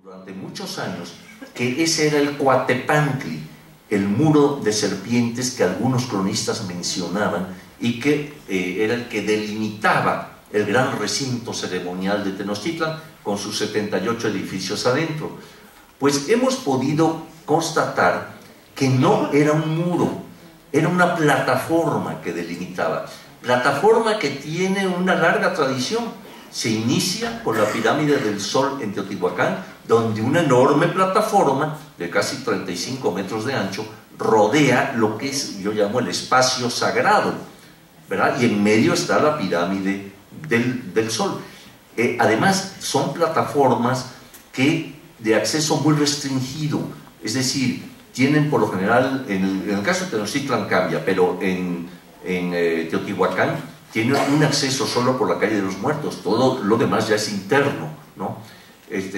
durante muchos años que ese era el Coatepantli, el muro de serpientes que algunos cronistas mencionaban y que era el que delimitaba el gran recinto ceremonial de Tenochtitlan con sus 78 edificios adentro. Pues hemos podido constatar que no era un muro, era una plataforma que delimitaba, plataforma que tiene una larga tradición. Se inicia con la pirámide del Sol en Teotihuacán, donde una enorme plataforma de casi 35 metros de ancho rodea lo que es, yo llamo, el espacio sagrado, ¿verdad? Y en medio está la pirámide del Sol. Además, son plataformas que de acceso muy restringido, es decir, tienen por lo general, en el caso de Tenochtitlan cambia, pero en Teotihuacán tiene un acceso solo por la calle de los Muertos, todo lo demás ya es interno, ¿no?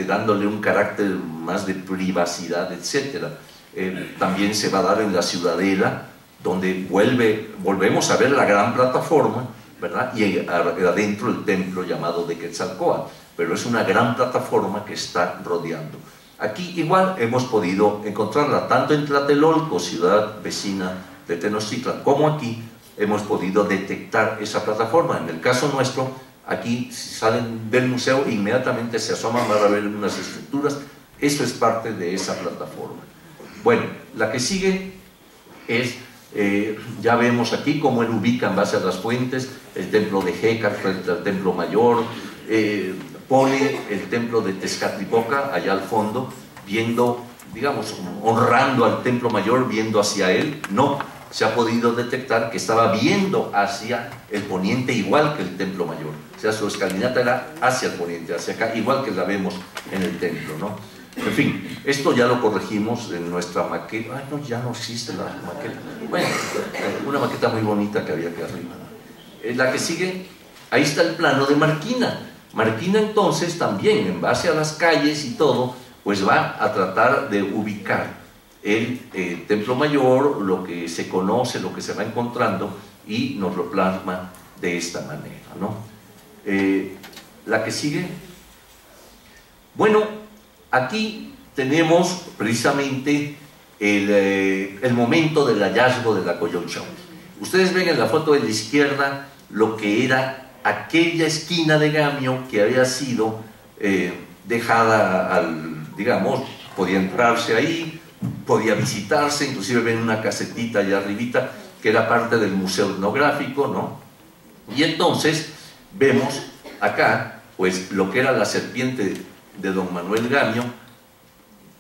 Dándole un carácter más de privacidad, etc. También se va a dar en la Ciudadela, donde volvemos a ver la gran plataforma, ¿verdad? Y adentro el templo llamado de Quetzalcóatl, pero es una gran plataforma que está rodeando. Aquí igual hemos podido encontrarla, tanto en Tlatelolco, ciudad vecina de Tenochtitlan, como aquí hemos podido detectar esa plataforma. En el caso nuestro, aquí si salen del museo, inmediatamente se asoman para ver unas estructuras. Eso es parte de esa plataforma. Bueno, la que sigue es, ya vemos aquí cómo él ubica en base a las fuentes, el templo de Jécar frente al templo mayor, pone el templo de Tezcatlipoca allá al fondo, viendo, digamos, honrando al templo mayor, viendo hacia él. No, se ha podido detectar que estaba viendo hacia el poniente igual que el templo mayor, o sea, su escalinata era hacia el poniente, hacia acá, igual que la vemos en el templo, ¿no? En fin, esto ya lo corregimos en nuestra maqueta. Ay, no, ya no existe la maqueta. Bueno, una maqueta muy bonita que había aquí arriba. La que sigue, ahí está el plano de Marquina. Marquina entonces también, en base a las calles y todo, pues va a tratar de ubicar el templo mayor, lo que se conoce, lo que se va encontrando, y nos lo plasma de esta manera, ¿no? La que sigue. Bueno, aquí tenemos precisamente el momento del hallazgo de la Coyolxauhqui. Ustedes ven en la foto de la izquierda lo que era aquella esquina de Gamio que había sido dejada digamos, podía entrarse ahí, podía visitarse, inclusive ven una casetita allá arribita que era parte del museo etnográfico, ¿no? Y entonces vemos acá pues lo que era la serpiente de don Manuel Gamio,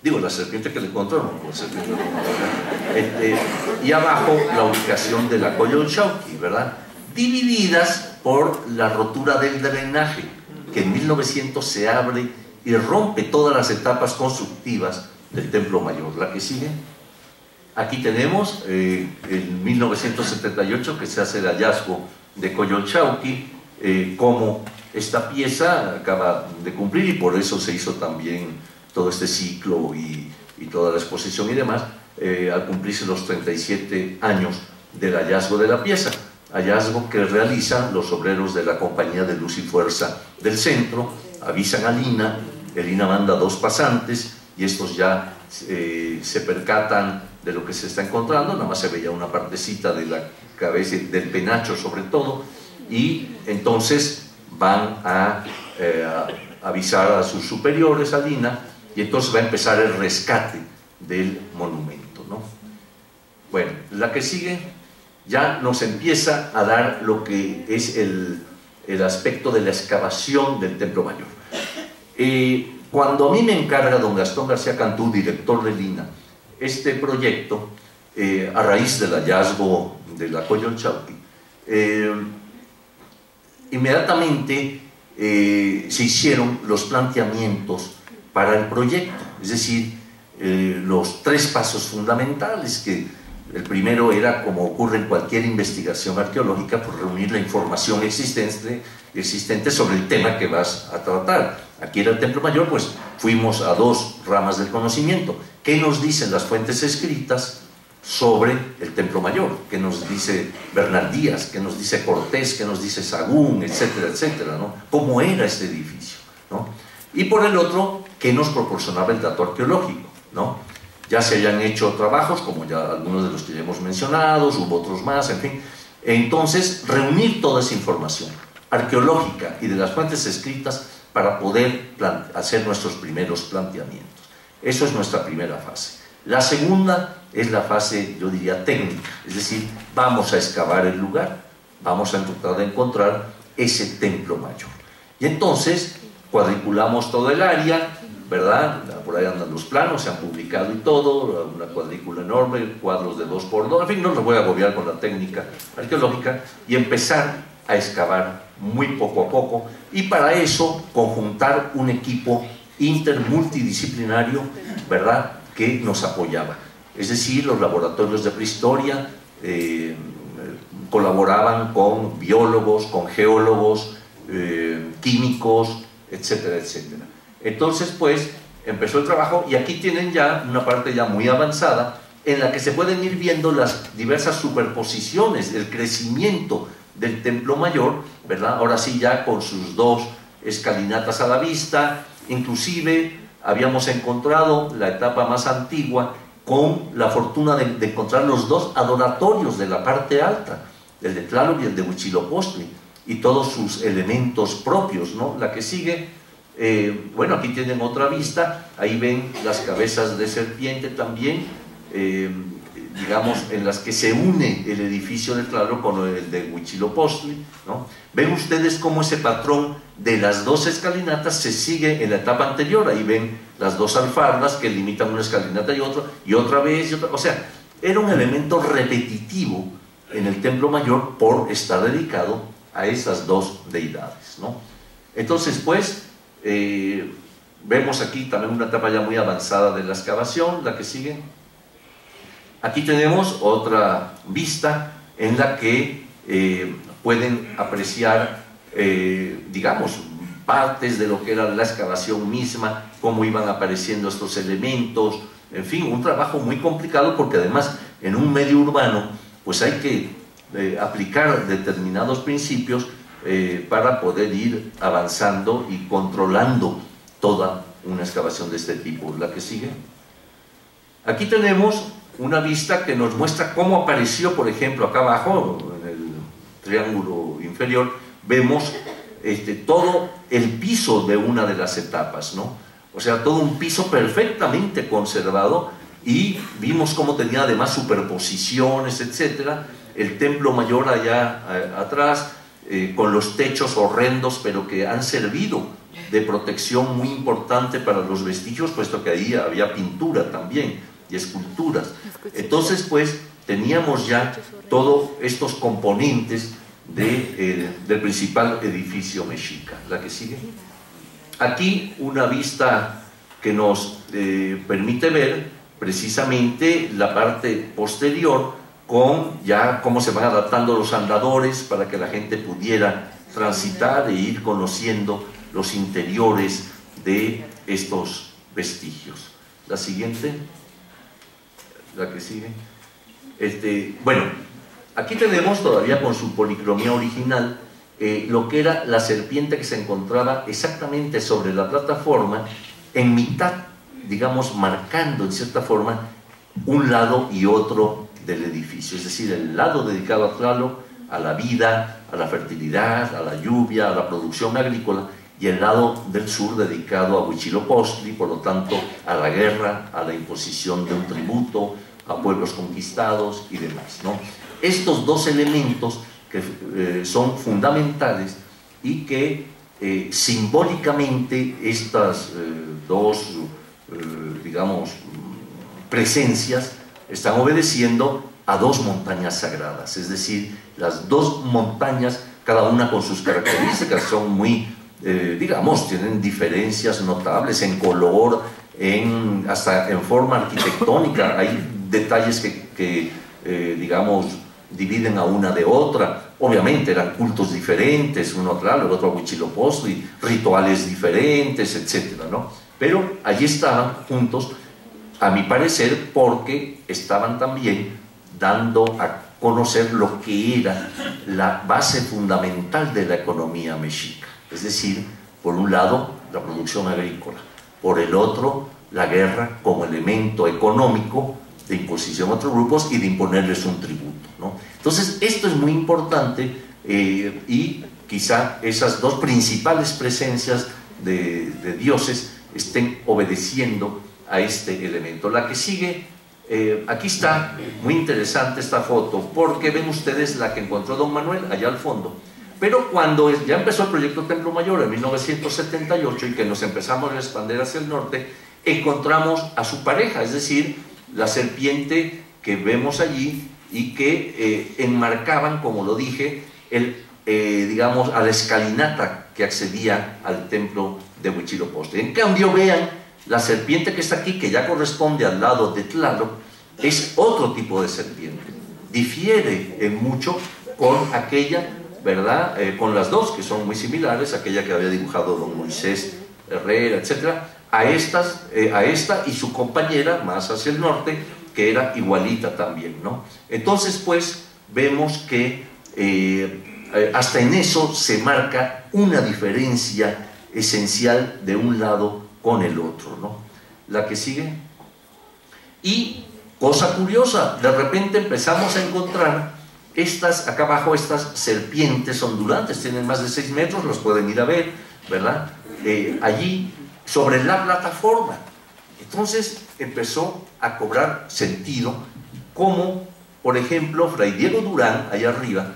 digo la serpiente que le encontró, no la serpiente de don Manuel Gamio, y abajo la ubicación de la Coyolxauhqui, ¿verdad? Divididas por la rotura del drenaje, que en 1900 se abre y rompe todas las etapas constructivas del templo mayor. La que sigue, aquí tenemos en 1978 que se hace el hallazgo de Coyolxauhqui, como esta pieza acaba de cumplir, y por eso se hizo también todo este ciclo y toda la exposición y demás, al cumplirse los 37 años del hallazgo de la pieza, hallazgo que realizan los obreros de la Compañía de Luz y Fuerza del centro, avisan al INA, el INA manda 2 pasantes, y estos ya se percatan de lo que se está encontrando. Nada más se veía una partecita de la cabeza, del penacho sobre todo, y entonces van a avisar a sus superiores, al INA, y entonces va a empezar el rescate del monumento, ¿no? Bueno, la que sigue ya nos empieza a dar lo que es el aspecto de la excavación del templo mayor. Cuando a mí me encarga don Gastón García Cantú, director del INA, este proyecto, a raíz del hallazgo de la Coyolxauhqui, inmediatamente se hicieron los planteamientos para el proyecto, es decir, los 3 pasos fundamentales, que el primero era, como ocurre en cualquier investigación arqueológica, por reunir la información existente sobre el tema que vas a tratar. Aquí era el templo mayor, pues fuimos a 2 ramas del conocimiento. ¿Qué nos dicen las fuentes escritas sobre el templo mayor? ¿Qué nos dice Bernal Díaz? ¿Qué nos dice Cortés? ¿Qué nos dice Sagún? Etcétera, etcétera, ¿no? ¿Cómo era este edificio, ¿no? Y por el otro, que nos proporcionaba el dato arqueológico, ¿no? Ya se habían hecho trabajos, como ya algunos de los que ya hemos mencionado, hubo otros más, en fin. Entonces, reunir toda esa información arqueológica y de las fuentes escritas para poder hacer nuestros primeros planteamientos. Eso es nuestra primera fase. La segunda es la fase, yo diría, técnica, es decir, vamos a excavar el lugar, vamos a tratar de encontrar ese templo mayor. Y entonces cuadriculamos todo el área, ¿verdad? Por ahí andan los planos, se han publicado y todo, una cuadrícula enorme, cuadros de 2×2, en fin, no los voy a agobiar con la técnica arqueológica, y empezar a excavar muy poco a poco, y para eso conjuntar un equipo intermultidisciplinario, ¿verdad?, que nos apoyaba. Es decir, los laboratorios de prehistoria colaboraban con biólogos, con geólogos, químicos, etcétera, etcétera. Entonces, pues, empezó el trabajo, y aquí tienen ya una parte ya muy avanzada en la que se pueden ir viendo las diversas superposiciones, el crecimiento del templo mayor, ¿verdad? Ahora sí, ya con sus 2 escalinatas a la vista. Inclusive habíamos encontrado la etapa más antigua con la fortuna de encontrar los 2 adoratorios de la parte alta, el de Tlaloc y el de Huitzilopochtli, y todos sus elementos propios, ¿no? La que sigue, bueno, aquí tienen otra vista, ahí ven las cabezas de serpiente también, digamos, en las que se une el edificio de Tlaloc con el de Huitzilopochtli, ¿no? Ven ustedes cómo ese patrón de las 2 escalinatas se sigue en la etapa anterior. Ahí ven las 2 alfardas que limitan una escalinata y otra vez, y otra. O sea, era un elemento repetitivo en el templo mayor por estar dedicado a esas 2 deidades, ¿no? Entonces, pues, vemos aquí también una etapa ya muy avanzada de la excavación, la que sigue. Aquí tenemos otra vista en la que pueden apreciar, digamos, partes de lo que era la excavación misma, cómo iban apareciendo estos elementos, en fin, un trabajo muy complicado, porque además en un medio urbano pues hay que aplicar determinados principios para poder ir avanzando y controlando toda una excavación de este tipo. La que sigue. Aquí tenemos una vista que nos muestra cómo apareció, por ejemplo, acá abajo, en el triángulo inferior, vemos todo el piso de una de las etapas, ¿no? O sea, todo un piso perfectamente conservado, y vimos cómo tenía además superposiciones, etcétera. El templo mayor allá atrás, con los techos horrendos, pero que han servido de protección muy importante para los vestigios, puesto que ahí había pintura también y esculturas. Entonces, pues, teníamos ya todos estos componentes del principal edificio mexica. La que sigue. Aquí una vista que nos permite ver precisamente la parte posterior, con ya cómo se van adaptando los andadores para que la gente pudiera transitar e ir conociendo los interiores de estos vestigios. La siguiente. La que sigue. Bueno, aquí tenemos todavía con su policromía original lo que era la serpiente que se encontraba exactamente sobre la plataforma, en mitad, digamos, marcando en cierta forma un lado y otro del edificio, es decir, el lado dedicado a Tlaloc, a la vida, a la fertilidad, a la lluvia, a la producción agrícola, y el lado del sur dedicado a Huitzilopochtli, por lo tanto a la guerra, a la imposición de un tributo, a pueblos conquistados y demás, ¿no? Estos 2 elementos que son fundamentales, y que simbólicamente estas 2, digamos, presencias están obedeciendo a 2 montañas sagradas, es decir, las 2 montañas, cada una con sus características, son muy, digamos, tienen diferencias notables en color, hasta en forma arquitectónica. Hay detalles que digamos, dividen a una de otra. Obviamente eran cultos diferentes, uno a Tlaloc, el otro a Huitzilopochtli, rituales diferentes, etcétera, ¿no? Pero allí estaban juntos, a mi parecer, porque estaban también dando a conocer lo que era la base fundamental de la economía mexica, es decir, por un lado, la producción agrícola, por el otro, la guerra como elemento económico de imposición a otros grupos y de imponerles un tributo, ¿no? Entonces, esto es muy importante y quizá esas dos principales presencias de dioses estén obedeciendo a este elemento. La que sigue, aquí está, muy interesante esta foto, porque ven ustedes la que encontró don Manuel allá al fondo. Pero cuando ya empezó el proyecto Templo Mayor en 1978 y que nos empezamos a expandir hacia el norte, encontramos a su pareja, es decir, la serpiente que vemos allí y que enmarcaban, como lo dije, digamos, a la escalinata que accedía al templo de Huitzilopochtli. En cambio, vean, la serpiente que está aquí, que ya corresponde al lado de Tlaloc, es otro tipo de serpiente. Difiere en mucho con aquella, ¿verdad? Con las dos, que son muy similares, aquella que había dibujado don Moisés Herrera, etcétera, a esta y su compañera más hacia el norte, que era igualita también, ¿no? Entonces, pues, vemos que hasta en eso se marca una diferencia esencial de un lado con el otro, ¿no? La que sigue. Y, cosa curiosa, de repente empezamos a encontrar estas, acá abajo, estas serpientes ondulantes, tienen más de 6 metros, los pueden ir a ver, ¿verdad? Allí, sobre la plataforma. Entonces empezó a cobrar sentido, como, por ejemplo, Fray Diego Durán, allá arriba,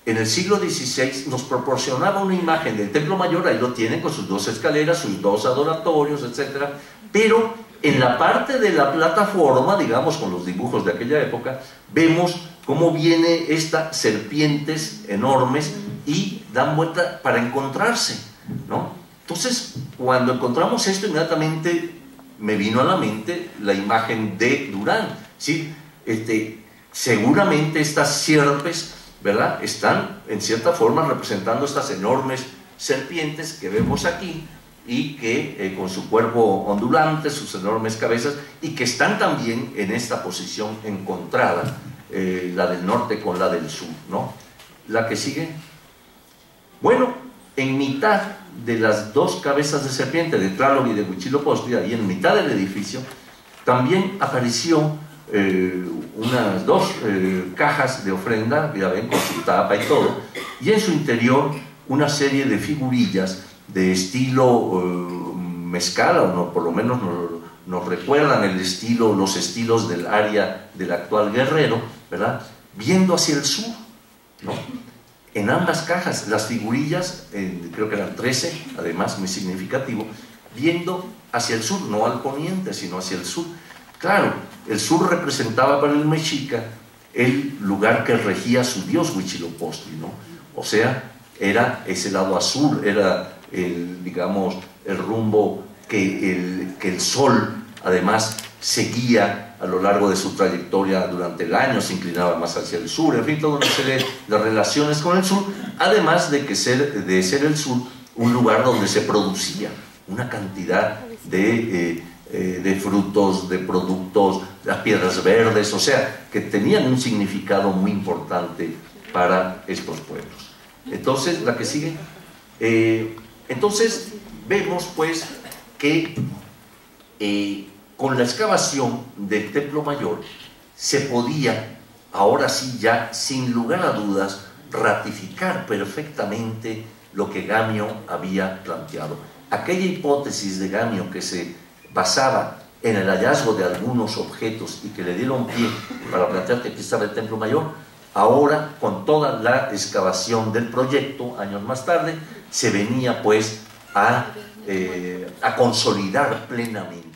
en el siglo XVI nos proporcionaba una imagen del Templo Mayor, ahí lo tienen con sus 2 escaleras, sus 2 adoratorios, etc. Pero en la parte de la plataforma, digamos, con los dibujos de aquella época, vemos cómo viene estas serpientes enormes y dan vuelta para encontrarse, ¿no? Entonces, cuando encontramos esto, inmediatamente me vino a la mente la imagen de Durán. ¿Sí? Seguramente estas sierpes, ¿verdad?, están en cierta forma representando estas enormes serpientes que vemos aquí y que con su cuerpo ondulante, sus enormes cabezas, y que están también en esta posición encontrada, la del norte con la del sur, ¿no? La que sigue. Bueno, en mitad de las 2 cabezas de serpiente de Tlaloc y de Huitzilopochtli, ahí en mitad del edificio, también apareció unas 2 cajas de ofrenda, ya ven, con su tapa y todo, y en su interior una serie de figurillas de estilo mezcal, o no, por lo menos nos recuerdan los estilos del área del actual Guerrero, ¿verdad?, viendo hacia el sur, ¿no? En ambas cajas, las figurillas, creo que eran 13, además muy significativo, viendo hacia el sur, no al poniente, sino hacia el sur. Claro, el sur representaba para el mexica el lugar que regía su dios Huitzilopochtli, ¿no? O sea, era ese lado azul, era digamos, el rumbo que el sol, además, seguía a lo largo de su trayectoria durante el año, se inclinaba más hacia el sur, en fin, toda una serie de relaciones con el sur, además de ser el sur un lugar donde se producía una cantidad de frutos, de productos, las piedras verdes, o sea, que tenían un significado muy importante para estos pueblos. Entonces, la que sigue. Entonces, vemos pues que con la excavación del Templo Mayor se podía, ahora sí ya, sin lugar a dudas, ratificar perfectamente lo que Gamio había planteado. Aquella hipótesis de Gamio que se basaba en el hallazgo de algunos objetos y que le dieron pie para plantear que aquí estaba el Templo Mayor, ahora, con toda la excavación del proyecto, años más tarde, se venía pues a consolidar plenamente.